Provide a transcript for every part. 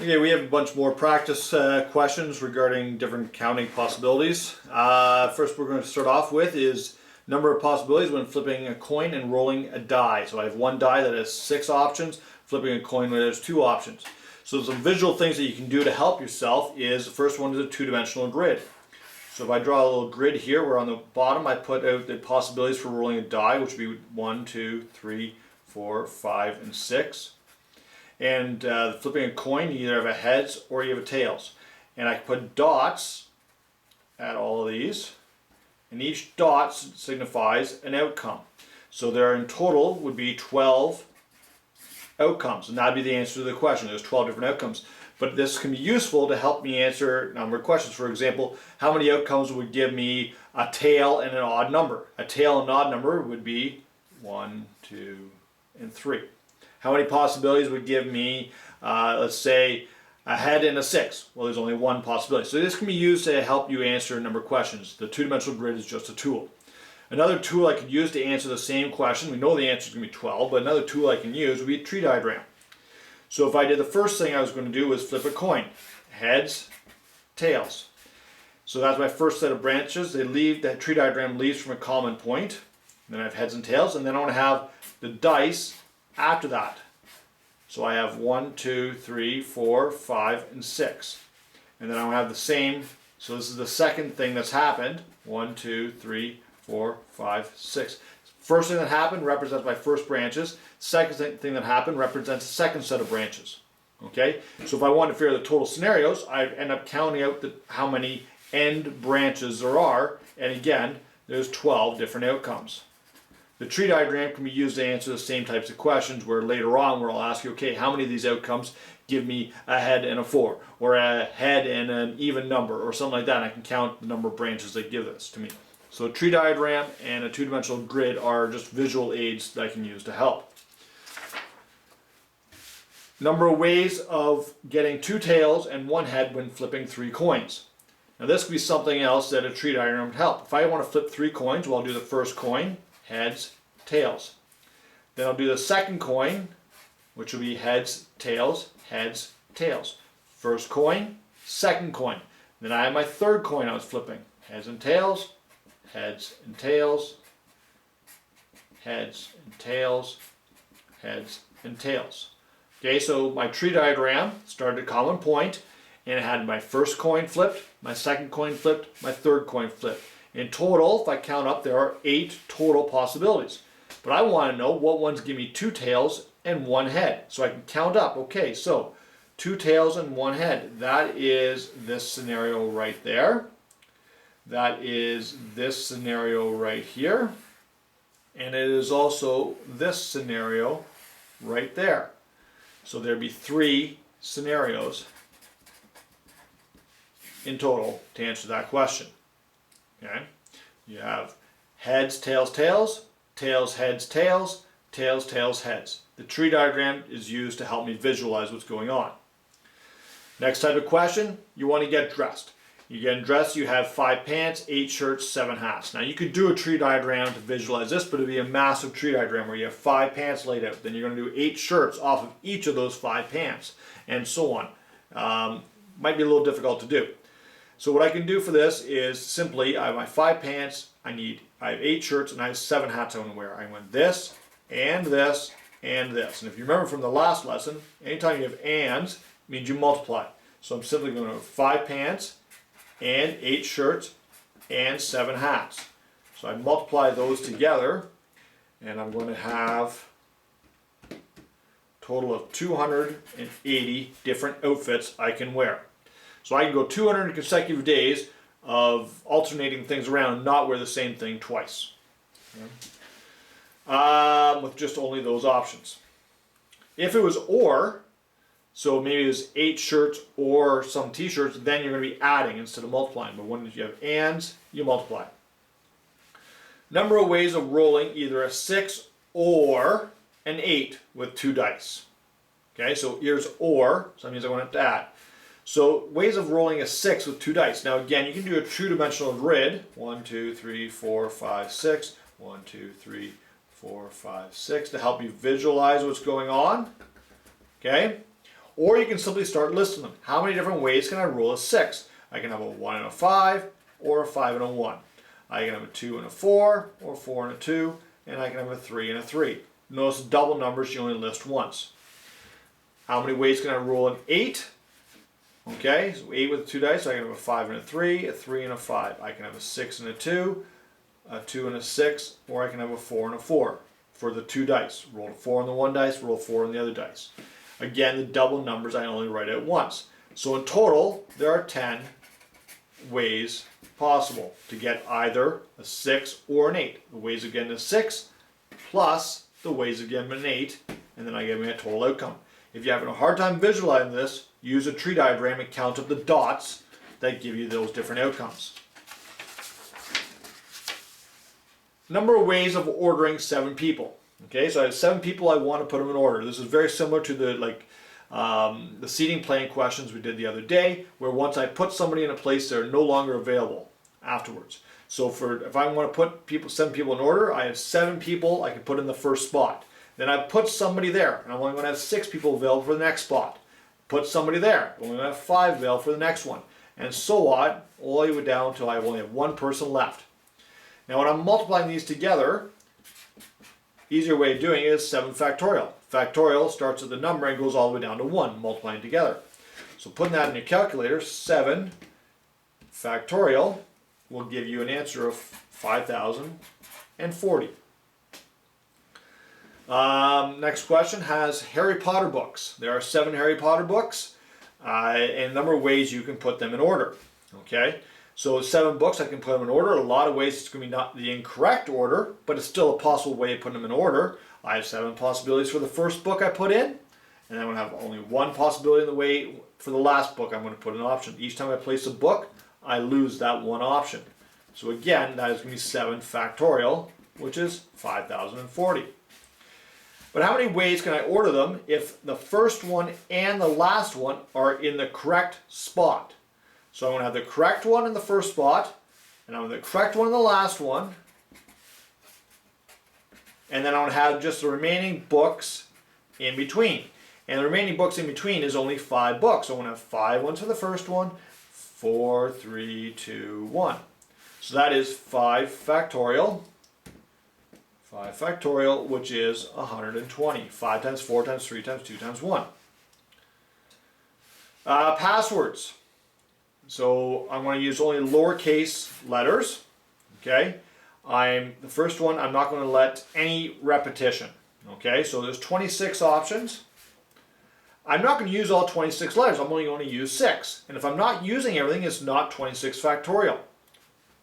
Okay, we have a bunch more practice questions regarding different counting possibilities. First we're going to start off with is number of possibilities when flipping a coin and rolling a die. So I have one die that has 6 options, flipping a coin that has 2 options. So some visual things that you can do to help yourself is the first one is a two-dimensional grid. So if I draw a little grid here where on the bottom I put out the possibilities for rolling a die, which would be 1, 2, 3, 4, 5, and 6. And flipping a coin, you either have a heads or you have a tails. And I put dots at all of these, and each dot signifies an outcome. So there in total would be 12 outcomes, and that'd be the answer to the question. There's 12 different outcomes. But this can be useful to help me answer a number of questions. For example, how many outcomes would give me a tail and an odd number? A tail and an odd number would be 1, 2, and 3. How many possibilities would give me, let's say, a head and a 6? Well, there's only one possibility. So this can be used to help you answer a number of questions. The two-dimensional grid is just a tool. Another tool I could use to answer the same question, we know the answer is going to be 12, but another tool I can use would be a tree diagram. So if I did the first thing I was going to do was flip a coin. Heads, tails. So that's my first set of branches. The tree diagram leaves from a common point. Then I have heads and tails, and then I want to have the dice after that. So I have 1, 2, 3, 4, 5, and 6. And then I have the same, so this is the second thing that's happened. 1, 2, 3, 4, 5, 6. First thing that happened represents my first branches. Second thing that happened represents the second set of branches. Okay? So if I want to figure the total scenarios, I end up counting out how many end branches there are. And again, there's 12 different outcomes. The tree diagram can be used to answer the same types of questions where later on where I'll ask you, okay, how many of these outcomes give me a head and a 4, or a head and an even number, or something like that, and I can count the number of branches that give this to me. So a tree diagram and a two-dimensional grid are just visual aids that I can use to help. Number of ways of getting 2 tails and 1 head when flipping 3 coins. Now this could be something else that a tree diagram would help. If I want to flip 3 coins, well, I'll do the first coin, heads, tails. Then I'll do the second coin, which will be heads, tails, heads, tails. First coin, second coin. Then I have my third coin I was flipping. Heads and tails, heads and tails, heads and tails, heads and tails. Okay, so my tree diagram started at a common point, and it had my first coin flipped, my second coin flipped, my third coin flipped. In total, if I count up, there are 8 total possibilities. But I want to know what ones give me 2 tails and 1 head. So I can count up. Okay, so 2 tails and 1 head. That is this scenario right there. That is this scenario right here. And it is also this scenario right there. So there'd be 3 scenarios in total to answer that question. Okay, you have heads, tails, tails, tails, heads, tails, tails, tails, heads. The tree diagram is used to help me visualize what's going on. Next type of question, you want to get dressed. You get dressed, you have 5 pants, 8 shirts, 7 hats. Now you could do a tree diagram to visualize this, but it'd be a massive tree diagram where you have 5 pants laid out. Then you're going to do 8 shirts off of each of those 5 pants, and so on. Might be a little difficult to do. So what I can do for this is simply, I have my 5 pants, I have 8 shirts, and I have 7 hats I want to wear. I want this, and this, and this. And if you remember from the last lesson, anytime you have ands, it means you multiply. So I'm simply going to have 5 pants, and 8 shirts, and 7 hats. So I multiply those together, and I'm going to have a total of 280 different outfits I can wear. So I can go 200 consecutive days of alternating things around and not wear the same thing twice. Okay. With just only those options. If it was or, so maybe it was 8 shirts or some t-shirts, then you're going to be adding instead of multiplying. But when you have ands, you multiply. Number of ways of rolling either a 6 or an 8 with 2 dice. Okay, so here's or, so that means I want to add. So ways of rolling a 6 with 2 dice. Now again, you can do a two-dimensional grid. 1, 2, 3, 4, 5, 6. 1, 2, 3, 4, 5, 6 to help you visualize what's going on. Okay? Or you can simply start listing them. How many different ways can I roll a 6? I can have a 1 and a 5, or a 5 and a 1. I can have a 2 and a 4, or 4 and a 2, and I can have a 3 and a 3. Notice double numbers you only list once. How many ways can I roll an 8? Okay, so 8 with 2 dice, so I can have a 5 and a 3 and a 5. I can have a 6 and a 2 and a 6, or I can have a 4 and a 4 for the 2 dice. Roll a 4 on the 1 dice, roll 4 on the other dice. Again, the double numbers I only write out once. So in total, there are 10 ways possible to get either a 6 or an 8. The ways of getting a 6 plus the ways of getting an 8, and then I give me a total outcome. If you're having a hard time visualizing this, use a tree diagram and count up the dots that give you those different outcomes. Number of ways of ordering 7 people. Okay, so I have 7 people, I want to put them in order. This is very similar to the seating plan questions we did the other day, where once I put somebody in a place, they're no longer available afterwards. So if I want to put 7 people in order, I have 7 people I can put in the first spot. Then I put somebody there, and I'm only going to have 6 people available for the next spot. Put somebody there, I'm only going to have 5 available for the next one, and so on, all the way down until I only have 1 person left. Now when I'm multiplying these together, easier way of doing it is 7 factorial. Factorial starts at the number and goes all the way down to 1, multiplying together. So putting that in your calculator, 7 factorial will give you an answer of 5,040. Next question has Harry Potter books. There are 7 Harry Potter books and a number of ways you can put them in order. Okay, so 7 books I can put them in order. A lot of ways it's going to be not the incorrect order, but it's still a possible way of putting them in order. I have 7 possibilities for the first book I put in, and I'm going to have only 1 possibility in the way for the last book I'm going to put an option. Each time I place a book, I lose that 1 option. So again, that is going to be 7 factorial, which is 5,040. But how many ways can I order them if the first one and the last one are in the correct spot? So I'm going to have the correct one in the first spot, and I'm going to have the correct one in the last one, and then I'm going to have just the remaining books in between. And the remaining books in between is only 5 books. So I'm going to have 5 ones for the first one, 4, 3, 2, 1. So that is 5 factorial. 5 factorial, which is 120. 5 times 4 times 3 times 2 times 1. Passwords. So I'm going to use only lowercase letters. Okay. The first one, I'm not going to let any repetition. Okay, so there's 26 options. I'm not going to use all 26 letters. I'm only going to use 6. And if I'm not using everything, it's not 26 factorial.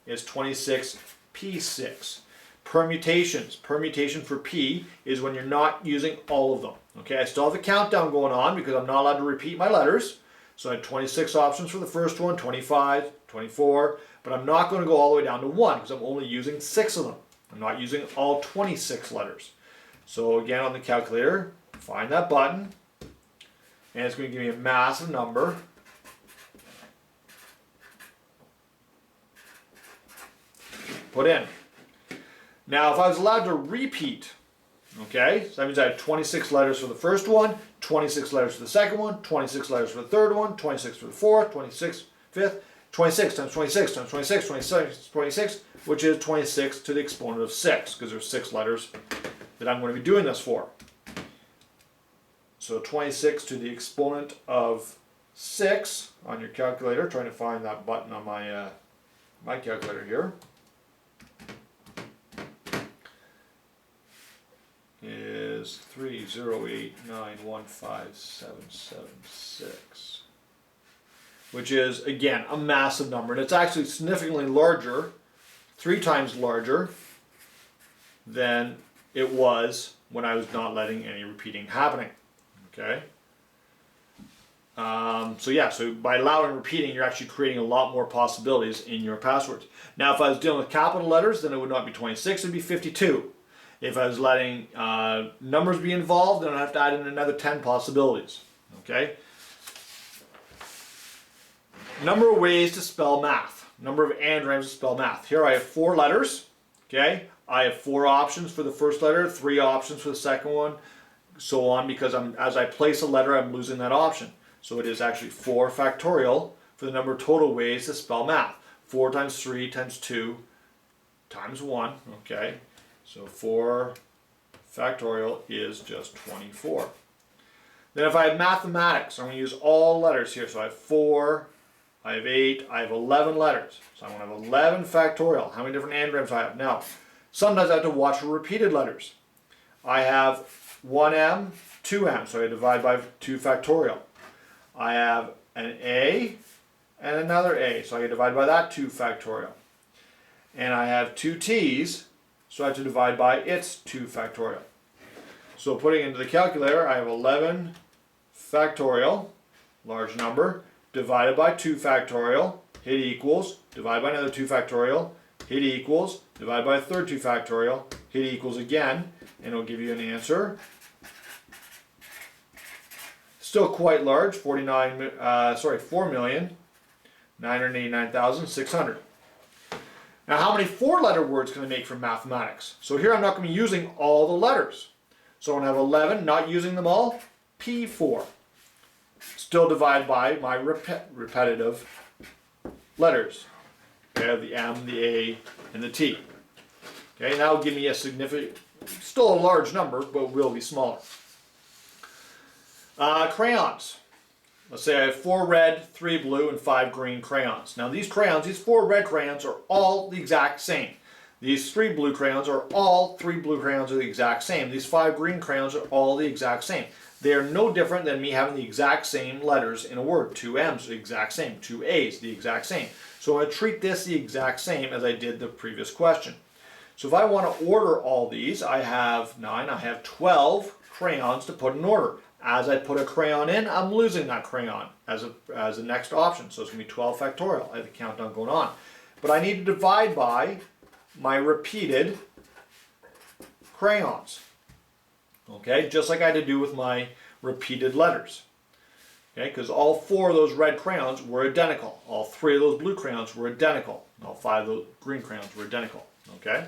It's 26 P6. Permutations. Permutation for P is when you're not using all of them. Okay, I still have the countdown going on because I'm not allowed to repeat my letters. So I had 26 options for the first one, 25, 24, but I'm not going to go all the way down to 1 because I'm only using 6 of them. I'm not using all 26 letters. So again, on the calculator, find that button, and it's going to give me a massive number. Put in. Now, if I was allowed to repeat, okay, so that means I had 26 letters for the first one, 26 letters for the second one, 26 letters for the third one, 26 for the fourth, 26 fifth, 26 times 26 times 26, 26, 26, which is 26 to the exponent of 6, because there's 6 letters that I'm going to be doing this for. So 26 to the exponent of 6 on your calculator, trying to find that button on my, my calculator here, is 308915776, which is again a massive number, and it's actually significantly larger, 3 times larger than it was when I was not letting any repeating happening. Okay. So yeah, so by allowing repeating, you're actually creating a lot more possibilities in your passwords. Now, if I was dealing with capital letters, then it would not be 26; it'd be 52. If I was letting numbers be involved, then I'd have to add in another 10 possibilities. Okay. Number of ways to spell math. Number of anagrams to spell math. Here I have 4 letters. Okay. I have 4 options for the first letter, 3 options for the second one, so on, because as I place a letter, I'm losing that option. So it is actually 4 factorial for the number of total ways to spell math. 4 times 3 times 2 times 1, okay? So 4 factorial is just 24. Then if I have mathematics, I'm going to use all letters here. So I have 4, I have 8, I have 11 letters. So I'm going to have 11 factorial. How many different anagrams do I have? Now, sometimes I have to watch for repeated letters. I have 1M, 2M, so I divide by 2 factorial. I have an A and another A, so I can divide by that 2 factorial. And I have 2 T's, so I have to divide by its 2 factorial. So putting it into the calculator, I have 11 factorial, large number, divided by 2 factorial, hit equals, divide by another 2 factorial, hit equals, divide by a third 2 factorial, hit equals again, and it'll give you an answer. Still quite large, 4,989,600. Now, how many 4-letter words can I make from mathematics? So here I'm not going to be using all the letters. So I'm going to have 11, not using them all, P4. Still divide by my repetitive letters. Okay, I have the M, the A, and the T. Okay, that will give me a significant, still a large number, but will be smaller. Crayons. Let's say I have 4 red, 3 blue, and 5 green crayons. Now these crayons, these 4 red crayons are all the exact same. These 3 blue crayons are all 3 blue crayons are the exact same. These 5 green crayons are all the exact same. They are no different than me having the exact same letters in a word. 2 M's, the exact same. 2 A's, the exact same. So I'm going to treat this the exact same as I did the previous question. So if I want to order all these, I have 9, I have 12 crayons to put in order. As I put a crayon in, I'm losing that crayon as the next option. So it's going to be 12 factorial. I have the countdown going on. But I need to divide by my repeated crayons. Okay, just like I had to do with my repeated letters. Okay, because all 4 of those red crayons were identical. All 3 of those blue crayons were identical. All 5 of those green crayons were identical. Okay.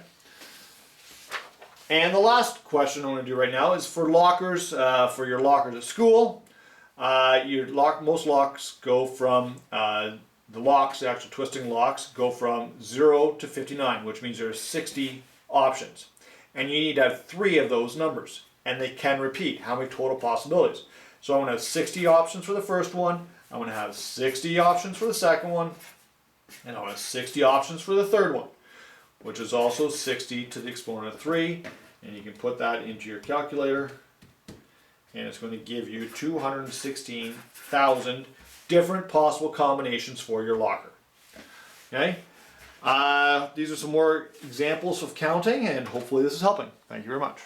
And the last question I want to do right now is for lockers, for your lockers at school. Most locks go from, the actual twisting locks, go from 0 to 59, which means there are 60 options. And you need to have 3 of those numbers, and they can repeat. How many total possibilities? So I want to have 60 options for the first one, I want to have 60 options for the second one, and I want to have 60 options for the third one, which is also 60 to the exponent of 3, and you can put that into your calculator, and it's going to give you 216,000 different possible combinations for your locker. Okay, these are some more examples of counting, and hopefully this is helping. Thank you very much.